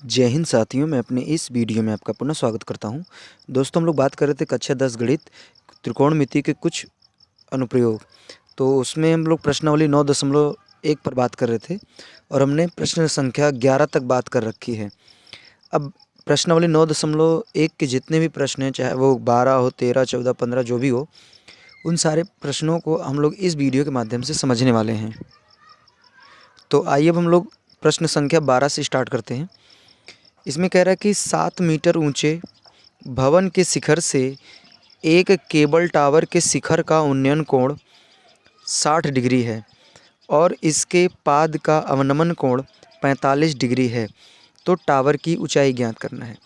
जय हिंद साथियों, मैं अपने इस वीडियो में आपका पुनः स्वागत करता हूं। दोस्तों, हम लोग बात कर रहे थे कक्षा 10 गणित त्रिकोणमिति के कुछ अनुप्रयोग। तो उसमें हम लोग प्रश्नावली 9.1 पर बात कर रहे थे और हमने प्रश्न संख्या 11 तक बात कर रखी है। अब प्रश्नावली 9.1 के जितने भी प्रश्न हैं, चाहे वो 12 हो, 13, 14, 15 जो भी हो, उन सारे प्रश्नों को हम लोग इस वीडियो के माध्यम से समझने वाले हैं। तो आइए अब हम लोग प्रश्न संख्या 12 से स्टार्ट करते हैं। इसमें कह रहा है कि 7 मीटर ऊंचे भवन के शिखर से एक केबल टावर के शिखर का उन्नयन कोण 60 डिग्री है और इसके पाद का अवनमन कोण 45 डिग्री है। तो टावर की ऊंचाई ज्ञात करना है।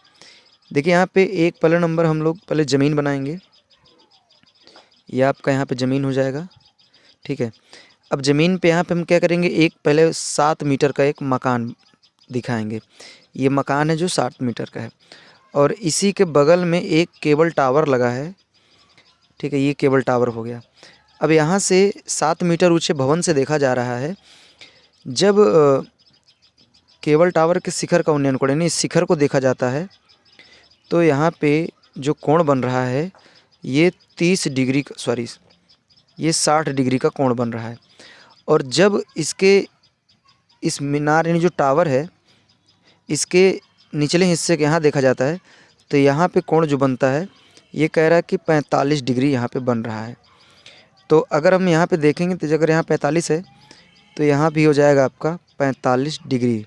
देखिए यहाँ पे एक पहला नंबर हम लोग पहले ज़मीन बनाएंगे। यह आपका यहाँ पे ज़मीन हो जाएगा, ठीक है। अब ज़मीन पे यहाँ पे हम क्या करेंगे, एक पहले 7 मीटर का एक मकान दिखाएंगे। ये मकान है जो 60 मीटर का है और इसी के बगल में एक केबल टावर लगा है, ठीक है। ये केबल टावर हो गया। अब यहाँ से 7 मीटर ऊंचे भवन से देखा जा रहा है, जब केबल टावर के शिखर का उन्नयन कोण यानी इस शिखर को देखा जाता है तो यहाँ पे जो कोण बन रहा है ये 30 डिग्री सॉरी ये 60 डिग्री का कोण बन रहा है। और जब इसके इस मीनार यानी जो टावर है इसके निचले हिस्से के यहाँ देखा जाता है तो यहाँ पे कोण जो बनता है ये कह रहा है कि 45 डिग्री यहाँ पे बन रहा है। तो अगर हम यहाँ पे देखेंगे तो अगर यहाँ 45 है तो यहाँ भी हो जाएगा आपका 45 डिग्री।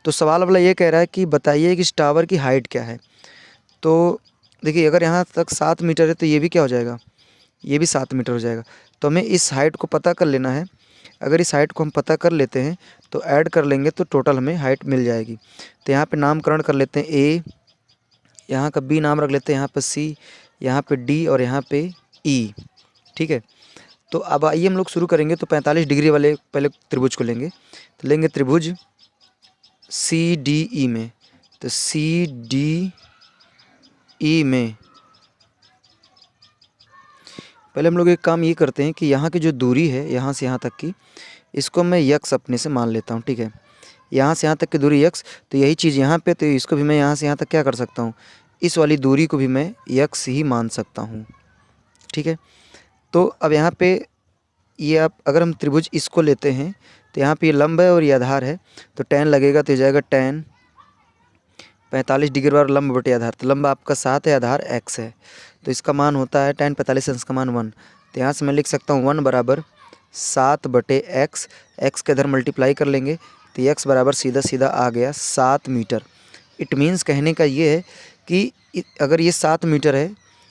तो सवाल वाला ये कह रहा है कि बताइए कि इस टावर की हाइट क्या है। तो देखिए अगर यहाँ तक 7 मीटर है तो ये भी क्या हो जाएगा, ये भी 7 मीटर हो जाएगा। तो हमें इस हाइट को पता कर लेना है। अगर इस हाइट को हम पता कर लेते हैं तो ऐड कर लेंगे तो टोटल हमें हाइट मिल जाएगी। तो यहाँ पे नामकरण कर लेते हैं ए, यहाँ का बी नाम रख लेते हैं, यहाँ पे सी, यहाँ पे डी और यहाँ पे ई, ठीक है। तो अब आइए हम लोग शुरू करेंगे। तो 45 डिग्री वाले पहले त्रिभुज को लेंगे। तो लेंगे त्रिभुज सी डी ई में। तो सी डी ई में पहले हम लोग एक काम ये करते हैं कि यहाँ की जो दूरी है यहाँ से यहाँ तक की, इसको मैं यक्स अपने से मान लेता हूँ, ठीक है। यहाँ से यहाँ तक की दूरी यक्स, तो यही चीज़ यहाँ पे, तो इसको भी मैं यहाँ से यहाँ तक क्या कर सकता हूँ, इस वाली दूरी को भी मैं यक्स ही मान सकता हूँ, ठीक है। तो अब यहाँ पे ये आप अगर हम त्रिभुज इसको लेते हैं तो यहाँ पे ये लंब है और ये आधार है, तो tan लगेगा तो ये जाएगा tan 45 डिग्री बार लंब बटे आधार। तो लंब आपका 7 है, आधार x है, तो इसका मान होता है tan 45 अंश का मान 1। तो यहाँ से मैं लिख सकता हूँ 1 बराबर 7 बटे x, x के इधर मल्टीप्लाई कर लेंगे तो x बराबर सीधा सीधा आ गया 7 मीटर। इट मीन्स कहने का ये है कि अगर ये 7 मीटर है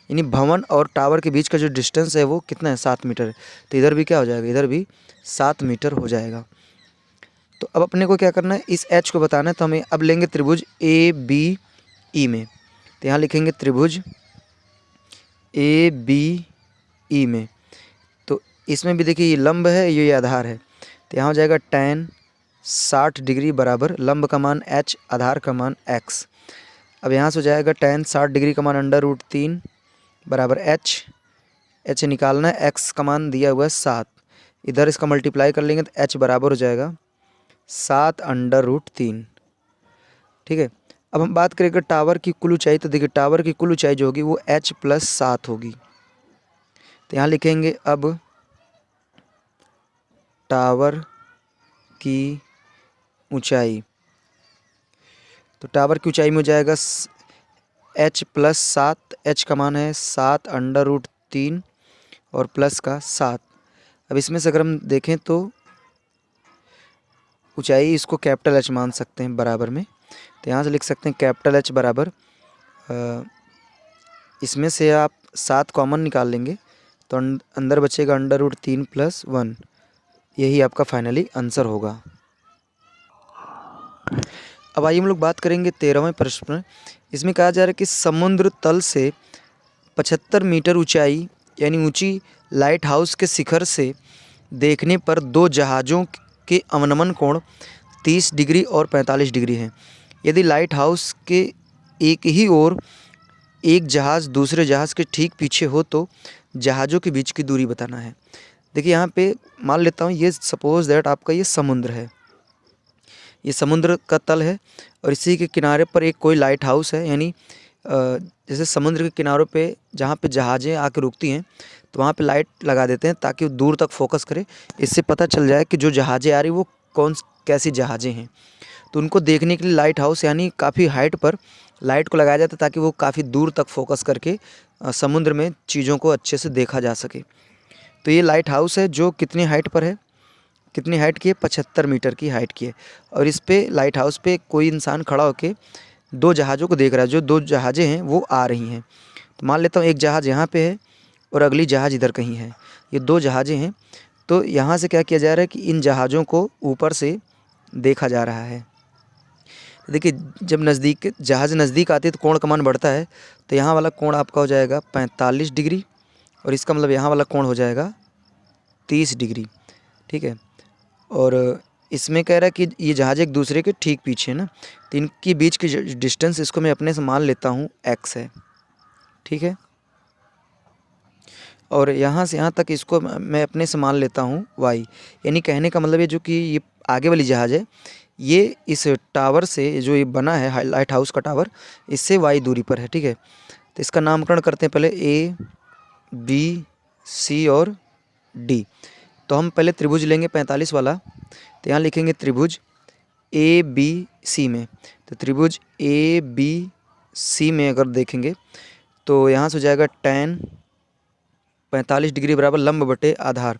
यानी भवन और टावर के बीच का जो डिस्टेंस है वो कितना है, 7 मीटर है। तो इधर भी क्या हो जाएगा, इधर भी 7 मीटर हो जाएगा। तो अब अपने को क्या करना है, इस h को बताना है। तो हमें अब लेंगे त्रिभुज ए बी ई में। तो यहाँ लिखेंगे त्रिभुज ए बी ई में। तो इसमें भी देखिए ये लंब है, ये आधार है, तो यहाँ हो जाएगा tan 60 डिग्री बराबर लंब का मान h, आधार का मान x। अब यहाँ से हो जाएगा tan 60 डिग्री का मान √3 बराबर h निकालना है, x का मान दिया हुआ है 7, इधर इसका मल्टीप्लाई कर लेंगे तो h बराबर हो जाएगा 7√3, ठीक है। अब हम बात करेंगे टावर की कुल ऊंचाई। तो देखिए टावर की कुल ऊंचाई जो होगी वो h + 7 होगी। तो यहाँ लिखेंगे अब टावर की ऊंचाई। तो टावर की ऊंचाई में हो जाएगा h + 7, h का मान है 7√3 और प्लस का 7। अब इसमें से अगर हम देखें तो ऊंचाई इसको कैपिटल H मान सकते हैं बराबर में। तो यहाँ से लिख सकते हैं कैपिटल H बराबर, इसमें से आप 7 कॉमन निकाल लेंगे तो अंदर बचेगा √3 + 1। यही आपका फाइनली आंसर होगा। अब आइए हम लोग बात करेंगे 13वें प्रश्न। इसमें कहा जा रहा है कि समुद्र तल से 75 मीटर ऊंचाई यानी ऊंची लाइट हाउस के शिखर से देखने पर दो जहाज़ों के अवनमन कोण 30 डिग्री और 45 डिग्री हैं। यदि लाइट हाउस के एक ही ओर एक जहाज़ दूसरे जहाज़ के ठीक पीछे हो तो जहाज़ों के बीच की दूरी बताना है। देखिए यहाँ पे मान लेता हूँ ये सपोज़ दैट आपका ये समुद्र है, ये समुद्र का तल है और इसी के किनारे पर एक कोई लाइट हाउस है, यानी जैसे समुद्र के किनारों पे जहाँ पे जहाज़ें आके रुकती हैं तो वहाँ पे लाइट लगा देते हैं ताकि वो दूर तक फोकस करे। इससे पता चल जाए कि जो जहाज़ें आ रही वो कैसी जहाज़ें हैं। तो उनको देखने के लिए लाइट हाउस यानी काफ़ी हाइट पर लाइट को लगाया जाता है ताकि वो काफ़ी दूर तक फोकस करके समुद्र में चीज़ों को अच्छे से देखा जा सके। तो ये लाइट हाउस है जो कितनी हाइट पर है, कितनी हाइट की है, 75 मीटर की हाइट की है। और इस पे लाइट हाउस पे कोई इंसान खड़ा होके 2 जहाज़ों को देख रहा है। जो 2 जहाज़ें हैं वो आ रही हैं। तो मान लेता हूँ एक जहाज़ यहाँ पे है और अगली जहाज़ इधर कहीं है। ये 2 जहाज़ें हैं। तो यहाँ से क्या किया जा रहा है कि इन जहाज़ों को ऊपर से देखा जा रहा है। देखिए जब जहाज़ नज़दीक आती है तो कोण का मान बढ़ता है। तो यहाँ वाला कोण आपका हो जाएगा 45 डिग्री और इसका मतलब यहाँ वाला कोण हो जाएगा 30 डिग्री। ठीक है। और इसमें कह रहा है कि ये जहाज़ एक दूसरे के ठीक पीछे है ना, तो इनके बीच की डिस्टेंस इसको मैं अपने से मान लेता हूँ x है। ठीक है। और यहाँ से यहाँ तक इसको मैं अपने से मान लेता हूँ y। यानी कहने का मतलब ये जो कि ये आगे वाली जहाज़ है ये इस टावर से जो ये बना है लाइट हाउस का टावर, इससे y दूरी पर है। ठीक है। तो इसका नामकरण करते हैं पहले A, B, C और D। तो हम पहले त्रिभुज लेंगे 45 वाला। तो यहाँ लिखेंगे त्रिभुज ABC में। तो त्रिभुज ABC में अगर देखेंगे तो यहाँ से हो जाएगा tan 45 डिग्री बराबर लंब बटे आधार।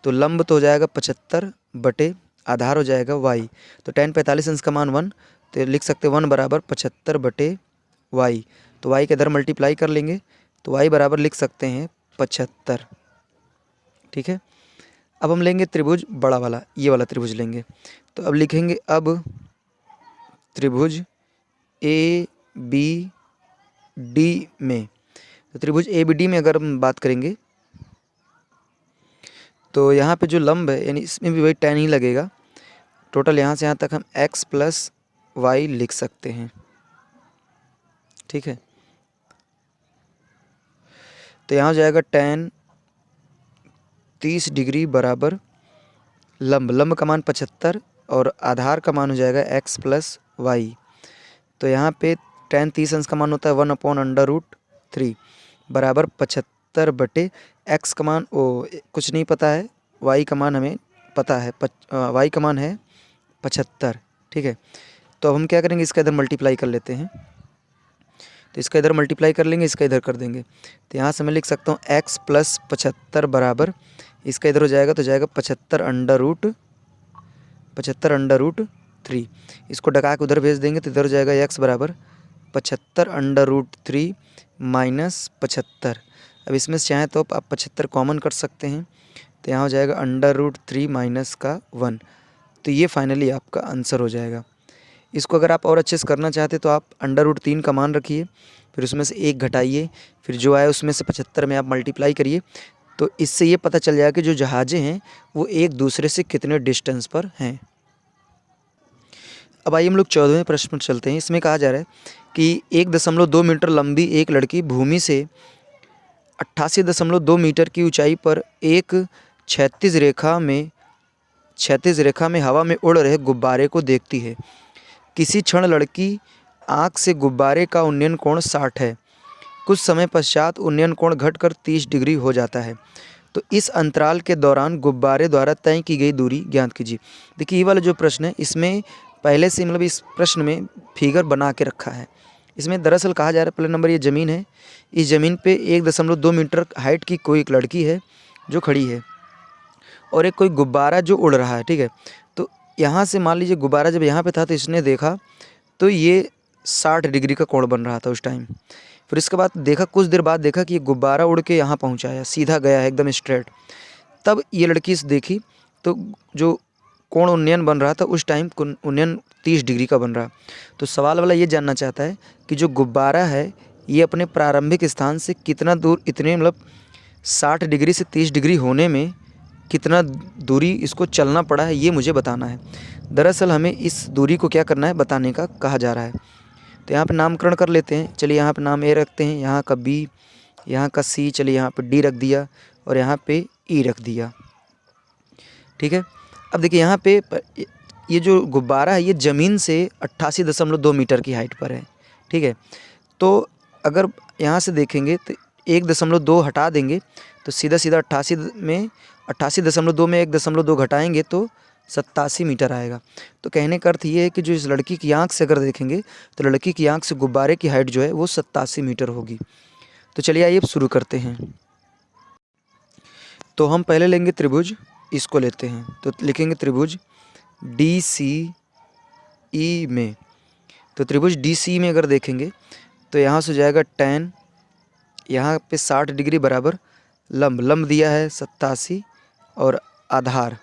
तो लंब तो हो जाएगा 75 बटे आधार हो जाएगा y। तो tan 45 अंश का मान 1, तो लिख सकते 1 बराबर 75 बटे y। तो y के इधर मल्टीप्लाई कर लेंगे तो y बराबर लिख सकते हैं 75। ठीक है। अब हम लेंगे त्रिभुज बड़ा वाला, ये वाला त्रिभुज लेंगे। तो अब लिखेंगे अब त्रिभुज ABD में। तो त्रिभुज ABD में अगर हम बात करेंगे तो यहाँ पे जो लंब है यानी इसमें भी वही tan ही लगेगा। टोटल यहाँ से यहाँ तक हम x प्लस y लिख सकते हैं। ठीक है। तो यहाँ हो जाएगा tan 30 डिग्री बराबर लंब का मान 75 और आधार का मान हो जाएगा x प्लस वाई। तो यहाँ पे tan 30 अंश का मान होता है 1/√3 बराबर 75 बटे x का मान कुछ नहीं पता है, y का मान हमें पता है, y का मान है 75। ठीक है। तो अब हम क्या करेंगे, इसका इधर मल्टीप्लाई कर लेते हैं। तो इसका इधर मल्टीप्लाई कर लेंगे, इसका इधर कर देंगे। तो यहाँ से मैं लिख सकता हूँ x प्लस 75 बराबर इसका इधर हो जाएगा तो जाएगा 75/√3। इसको डका के उधर भेज देंगे तो इधर हो जाएगा x बराबर 75/√3 माइनस 75। अब इसमें से चाहें तो आप 75 कॉमन कर सकते हैं। तो यहाँ हो जाएगा √3 माइनस का 1। तो ये फाइनली आपका आंसर हो जाएगा। इसको अगर आप और अच्छे से करना चाहते तो आप √3 का मान रखिए, फिर उसमें से 1 घटाइए, फिर जो आए उसमें से 75 में आप मल्टीप्लाई करिए। तो इससे ये पता चल जाएगा कि जो जहाज़ें हैं वो एक दूसरे से कितने डिस्टेंस पर हैं। अब आइए हम लोग 14वें प्रश्न पर चलते हैं। इसमें कहा जा रहा है कि 1.2 मीटर लंबी एक लड़की भूमि से 88.2 मीटर की ऊंचाई पर एक क्षैतिज रेखा में हवा में उड़ रहे गुब्बारे को देखती है। किसी क्षण लड़की आँख से गुब्बारे का उन्नयन कोण 60 है। कुछ समय पश्चात उन्नयन कोण घटकर 30 डिग्री हो जाता है। तो इस अंतराल के दौरान गुब्बारे द्वारा तय की गई दूरी ज्ञात कीजिए। देखिए ये वाला जो प्रश्न है इसमें पहले से मतलब इस प्रश्न में फिगर बना के रखा है। इसमें दरअसल कहा जा रहा है पहले नंबर ये ज़मीन है, इस ज़मीन पे 1.2 मीटर हाइट की कोई एक लड़की है जो खड़ी है और एक कोई गुब्बारा जो उड़ रहा है। ठीक है। तो यहाँ से मान लीजिए गुब्बारा जब यहाँ पे था तो इसने देखा तो ये 60 डिग्री का कोण बन रहा था उस टाइम। फिर इसके बाद देखा, कुछ देर बाद देखा कि ये गुब्बारा उड़ के यहाँ पहुँचा है, सीधा गया है एकदम स्ट्रेट। तब ये लड़की इस देखी तो जो कोण उन्नयन बन रहा था उस टाइम उन्नयन 30 डिग्री का बन रहा। तो सवाल वाला ये जानना चाहता है कि जो गुब्बारा है ये अपने प्रारंभिक स्थान से कितना दूर, इतने मतलब 60 डिग्री से 30 डिग्री होने में कितना दूरी इसको चलना पड़ा है, ये मुझे बताना है। दरअसल हमें इस दूरी को क्या करना है बताने का कहा जा रहा है। तो यहाँ पे नामकरण कर लेते हैं। चलिए यहाँ पे नाम A रखते हैं, यहाँ का B, यहाँ का C, चलिए यहाँ पे D रख दिया और यहाँ पे E रख दिया। ठीक है। अब देखिए यहाँ पे ये जो गुब्बारा है ये ज़मीन से 88.2 मीटर की हाइट पर है, ठीक है। तो अगर यहाँ से देखेंगे तो 1.2 हटा देंगे तो सीधा सीधा 88.2 में 1.2 घटाएंगे तो 87 मीटर आएगा। तो कहने का अर्थ ये है कि जो इस लड़की की आंख से अगर देखेंगे तो लड़की की आंख से गुब्बारे की हाइट जो है वो 87 मीटर होगी। तो चलिए आइए अब शुरू करते हैं। तो हम पहले लेंगे त्रिभुज, इसको लेते हैं। तो लिखेंगे त्रिभुज DCE में। तो त्रिभुज DCE में अगर देखेंगे तो यहाँ से हो जाएगा tan, यहाँ पे 60 डिग्री बराबर लंब दिया है 87 और आधार।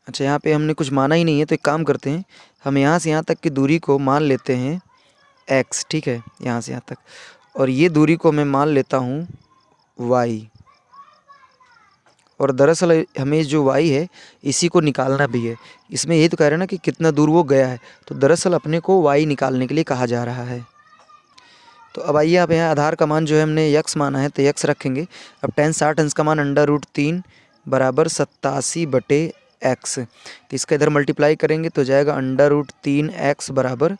अच्छा, यहाँ पे हमने कुछ माना ही नहीं है, तो एक काम करते हैं, हम यहाँ से यहाँ तक की दूरी को मान लेते हैं x, ठीक है, यहाँ से यहाँ तक, और ये दूरी को मैं मान लेता हूँ y। और दरअसल हमें जो y है इसी को निकालना भी है। इसमें यही तो कह रहे हैं ना कि कितना दूर वो गया है, तो दरअसल अपने को y निकालने के लिए कहा जा रहा है। तो अब आइए, आप यहाँ आधार का मान जो है हमने x माना है तो x रखेंगे। अब tan 60 अंश का मान √3 बराबर 87/x। तो इसका इधर मल्टीप्लाई करेंगे तो जाएगा √3x बराबर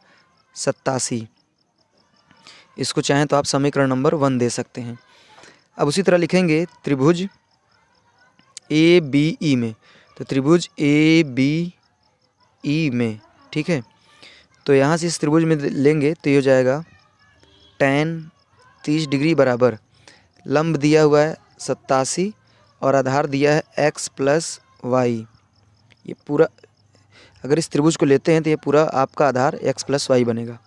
87। इसको चाहें तो आप समीकरण नंबर 1 दे सकते हैं। अब उसी तरह लिखेंगे त्रिभुज ABE में। तो त्रिभुज ABE में, ठीक है, तो यहाँ से इस त्रिभुज में लेंगे तो ये हो जाएगा tan 30 डिग्री बराबर लंब दिया हुआ है 87 और आधार दिया है x प्लस वाई। ये पूरा अगर इस त्रिभुज को लेते हैं तो ये पूरा आपका आधार x प्लस वाई बनेगा।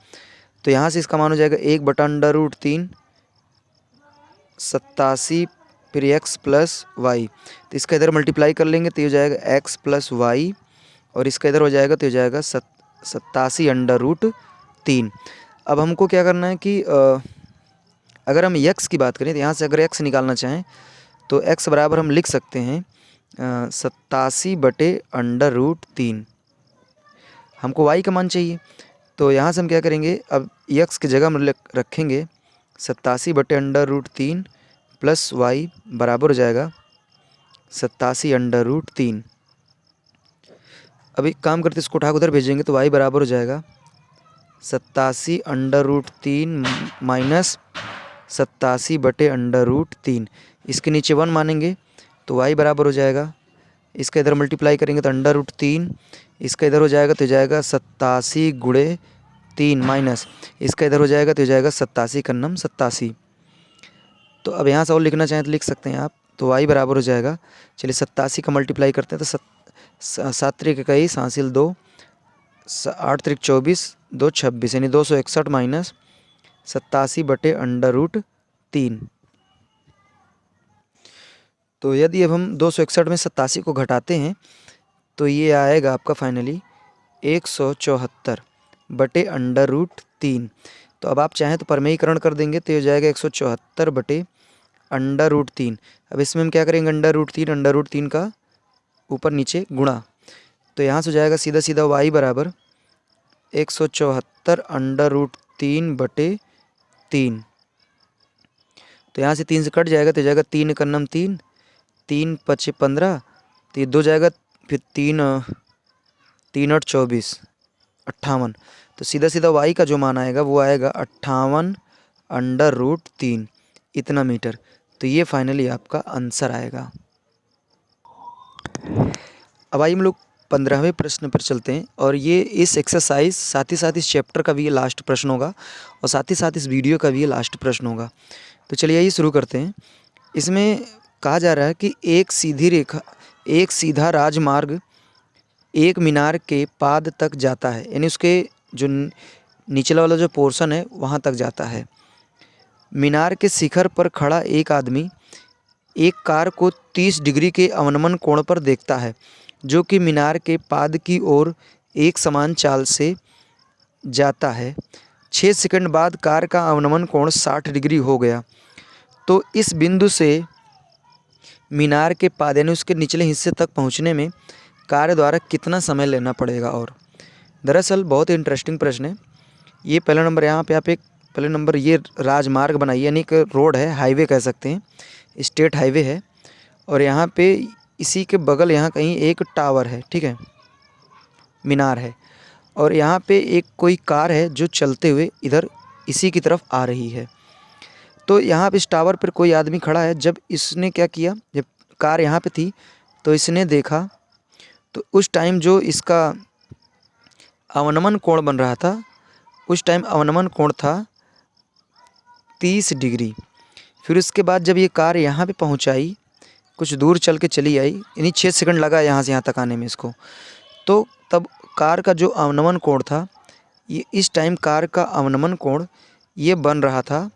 तो यहाँ से इसका मान हो जाएगा 1/√3 87 फिर x प्लस वाई। तो इसका इधर मल्टीप्लाई कर लेंगे तो ये हो जाएगा x प्लस वाई और इसका इधर हो जाएगा तो ये हो जाएगा 87/√3। अब हमको क्या करना है कि अगर हम x की बात करें तो यहाँ से अगर x निकालना चाहें तो x बराबर हम लिख सकते हैं 87/√3। हमको y का मान चाहिए, तो यहाँ से हम क्या करेंगे, अब x की जगह हम रखेंगे 87/√3 प्लस y बराबर हो जाएगा 87/√3। अब एक काम करते इसको उठा उधर भेजेंगे तो y बराबर हो जाएगा 87/√3 माइनस 87/√3। इसके नीचे 1 मानेंगे तो y बराबर हो जाएगा, इसका इधर मल्टीप्लाई करेंगे तो √3, इसका इधर हो जाएगा तो जाएगा 87 × 3 माइनस इसका इधर हो जाएगा तो जाएगा 87 × 9 87। तो अब यहाँ से और लिखना चाहें तो लिख सकते हैं आप। तो y बराबर हो जाएगा, चलिए 87 का मल्टीप्लाई करते हैं तो 7 त्रिक 21 हासिल 2 8 त्रिक 24 2 26 यानी 261 माइनस 87/√3। तो यदि अब हम 261 में 87 को घटाते हैं तो ये आएगा आपका फाइनली 174/√3। तो अब आप चाहें तो परमेयीकरण कर देंगे तो ये हो जाएगा 174/√3। अब इसमें हम क्या करेंगे, √3 का ऊपर नीचे गुणा, तो यहाँ से हो जाएगा सीधा सीधा y बराबर 174/√3/3। तो यहाँ से 3 से कट जाएगा तो जाएगा 3 × 9 3 3 × 5 = 15, तो ये 2 जाएगा, फिर 3 3 8 24 58। तो सीधा सीधा y का जो मान आएगा वो आएगा 58/√3 इतना मीटर। तो ये फाइनली आपका आंसर आएगा। अब आइए हम लोग 15वें प्रश्न पर चलते हैं, और ये इस एक्सरसाइज साथ ही साथ इस चैप्टर का भी ये लास्ट प्रश्न होगा और साथ ही साथ इस वीडियो का भी ये लास्ट प्रश्न होगा। तो चलिए ये शुरू करते हैं। इसमें कहा जा रहा है कि एक सीधा राजमार्ग एक मीनार के पाद तक जाता है, यानी उसके जो निचला वाला जो पोर्शन है वहाँ तक जाता है। मीनार के शिखर पर खड़ा एक आदमी एक कार को 30 डिग्री के अवनमन कोण पर देखता है, जो कि मीनार के पाद की ओर एक समान चाल से जाता है। 6 सेकंड बाद कार का अवनमन कोण 60 डिग्री हो गया। तो इस बिंदु से मीनार के पाद यानी उसके निचले हिस्से तक पहुंचने में कार द्वारा कितना समय लेना पड़ेगा। और दरअसल बहुत ही इंटरेस्टिंग प्रश्न है ये। पहला नंबर यहाँ पे आप एक पहले नंबर ये राजमार्ग बनाइए, यानी एक रोड है, हाईवे कह सकते हैं, स्टेट हाईवे है, और यहाँ पे इसी के बगल यहाँ कहीं एक टावर है, ठीक है। मीनार है और यहाँ पे एक कोई कार है जो चलते हुए इधर इसी की तरफ आ रही है। तो यहाँ पे इस टावर पर कोई आदमी खड़ा है। जब इसने क्या किया, जब कार यहाँ पे थी तो इसने देखा, तो उस टाइम जो इसका अवनमन कोण बन रहा था, उस टाइम अवनमन कोण था 30 डिग्री। फिर उसके बाद जब ये कार यहाँ पे पहुँचाई, कुछ दूर चल के चली आई, यानी 6 सेकंड लगा यहाँ से यहाँ तक आने में इसको, तो तब कार का जो अवनमन कोण था, ये इस टाइम कार का अवनमन कोण ये बन रहा था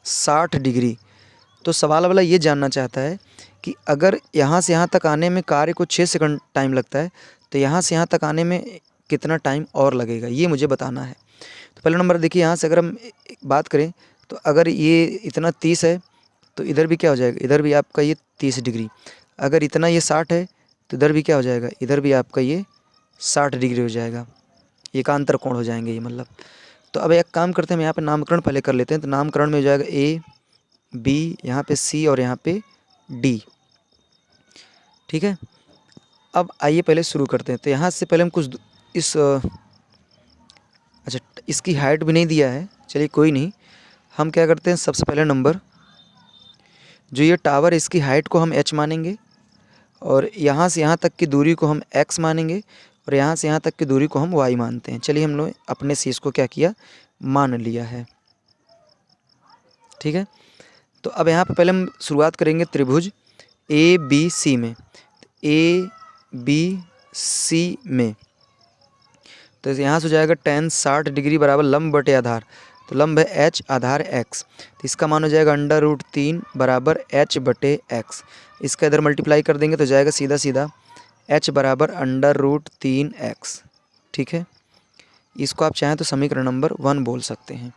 60 डिग्री। तो सवाल वाला ये जानना चाहता है कि अगर यहाँ से यहाँ तक आने में कार को 6 सेकंड टाइम लगता है, तो यहाँ से यहाँ तक आने में कितना टाइम और लगेगा, ये मुझे बताना है। तो पहला नंबर देखिए, यहाँ से अगर हम बात करें तो अगर ये इतना 30 है तो इधर भी क्या हो जाएगा, इधर भी आपका ये 30 डिग्री। अगर इतना ये 60 है तो इधर भी क्या हो जाएगा, इधर भी आपका ये 60 डिग्री हो जाएगा। एकांतर कोण हो जाएंगे ये मतलब। तो अब एक काम करते हैं, हम यहाँ पे नामकरण पहले कर लेते हैं। तो नामकरण में हो जाएगा ए बी, यहाँ पे सी और यहाँ पे डी। ठीक है, अब आइए पहले शुरू करते हैं। तो यहाँ से पहले हम कुछ इस अच्छा, इसकी हाइट भी नहीं दिया है, चलिए कोई नहीं। हम क्या करते हैं, सबसे पहले नंबर जो ये टावर, इसकी हाइट को हम h मानेंगे और यहाँ से यहाँ तक की दूरी को हम x मानेंगे और यहाँ से यहाँ तक की दूरी को हम y मानते हैं। चलिए हम लोग अपने से इसको क्या किया, मान लिया है। ठीक है, तो अब यहाँ पे पहले हम शुरुआत करेंगे त्रिभुज ए बी सी में। ए बी सी में तो यहाँ से हो जाएगा tan 60 डिग्री बराबर लंब बटे आधार। तो लंब है h, आधार x, तो इसका मान हो जाएगा √3 बराबर h बटे x। इसका इधर मल्टीप्लाई कर देंगे तो जाएगा सीधा सीधा h बराबर √3x। ठीक है, इसको आप चाहें तो समीकरण नंबर 1 बोल सकते हैं।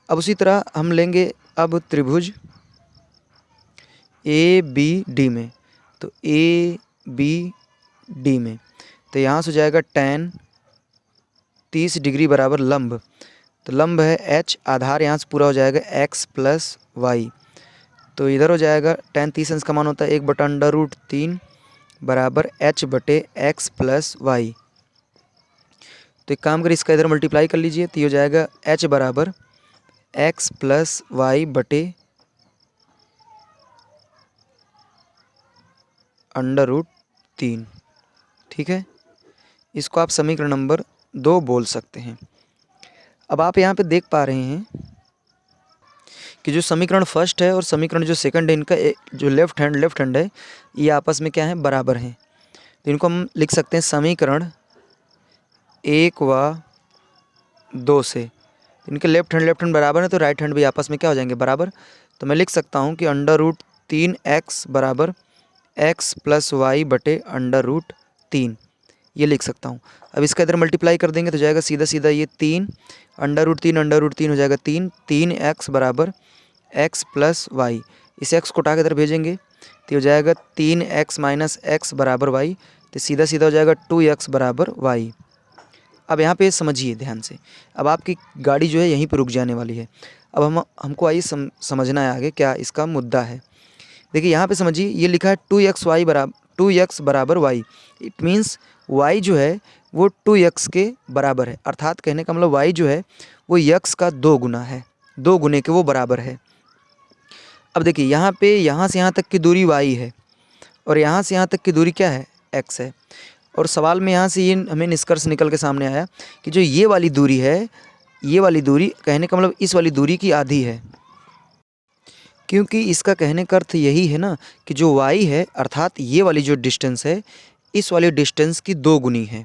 अब उसी तरह हम लेंगे अब त्रिभुज ए बी डी में। तो ए बी डी में तो यहाँ से हो जाएगा tan 30 डिग्री बराबर लंब, तो लंब है h, आधार यहाँ से पूरा हो जाएगा x प्लस वाई। तो इधर हो जाएगा tan 30 का मान होता है 1/√3 बराबर h बटे x प्लस वाई। तो एक काम करिए, इसका इधर मल्टीप्लाई कर लीजिए तो ये हो जाएगा h बराबर x प्लस वाई बटे √3। ठीक है, इसको आप समीकरण नंबर 2 बोल सकते हैं। अब आप यहाँ पे देख पा रहे हैं कि जो समीकरण फर्स्ट है और समीकरण जो सेकंड है, इनका जो लेफ्ट हैंड है, ये आपस में क्या है, बराबर हैं। तो इनको हम लिख सकते हैं समीकरण 1 व 2 से। इनके लेफ्ट हैंड बराबर है तो राइट हैंड भी आपस में क्या हो जाएंगे, बराबर। तो मैं लिख सकता हूँ कि √3x बराबर x प्लस वाई बटे √3, ये लिख सकता हूँ। अब इसका इधर मल्टीप्लाई कर देंगे तो जाएगा सीधा सीधा ये 3 √3 हो जाएगा 3x बराबर x प्लस वाई। इस x को उठा के इधर भेजेंगे तो हो जाएगा 3x माइनस x बराबर y। तो सीधा सीधा हो जाएगा 2x बराबर y। अब यहाँ पे समझिए ध्यान से, अब आपकी गाड़ी जो है यहीं पे रुक जाने वाली है। अब हमको आइए समझना है आगे क्या इसका मुद्दा है। देखिए यहाँ पे समझिए, ये लिखा है 2x बराबर y। इट मीन्स y जो है वो 2x के बराबर है, अर्थात कहने का मतलब y जो है वो x का 2 गुना है, 2 गुने के वो बराबर है। अब देखिए यहाँ पे यहाँ से यहाँ तक की दूरी y है और यहाँ से यहाँ तक की दूरी क्या है, x है। और सवाल में यहाँ से ये हमें निष्कर्ष निकल के सामने आया कि जो ये वाली दूरी है, ये वाली दूरी कहने का मतलब इस वाली दूरी की आधी है, क्योंकि इसका कहने का अर्थ यही है ना कि जो y है अर्थात ये वाली जो डिस्टेंस है इस वाले डिस्टेंस की 2 गुनी है।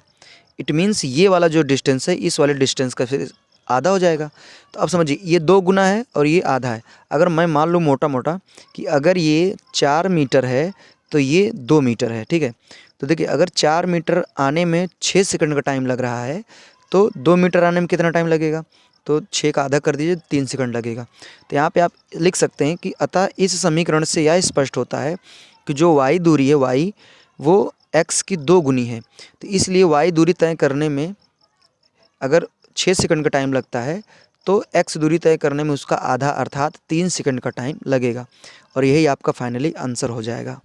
इट मीन्स ये वाला जो डिस्टेंस है इस वाले डिस्टेंस का फिर आधा हो जाएगा। तो अब समझिए ये 2 गुना है और ये आधा है। अगर मैं मान लूँ मोटा मोटा कि अगर ये 4 मीटर है तो ये 2 मीटर है। ठीक है, तो देखिए अगर 4 मीटर आने में 6 सेकंड का टाइम लग रहा है तो 2 मीटर आने में कितना टाइम लगेगा, तो 6 का आधा कर दीजिए, 3 सेकंड लगेगा। तो यहाँ पे आप लिख सकते हैं कि अतः इस समीकरण से यह स्पष्ट होता है कि जो y दूरी है y वो x की 2 गुनी है। तो इसलिए y दूरी तय करने में अगर 6 सेकंड का टाइम लगता है तो x दूरी तय करने में उसका आधा अर्थात 3 सेकंड का टाइम लगेगा और यही आपका फाइनली आंसर हो जाएगा।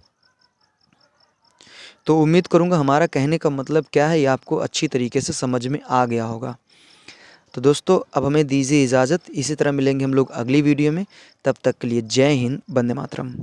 तो उम्मीद करूँगा हमारा कहने का मतलब क्या है ये आपको अच्छी तरीके से समझ में आ गया होगा। तो दोस्तों अब हमें दीजिए इजाज़त, इसी तरह मिलेंगे हम लोग अगली वीडियो में। तब तक के लिए जय हिंद, वंदे मातरम।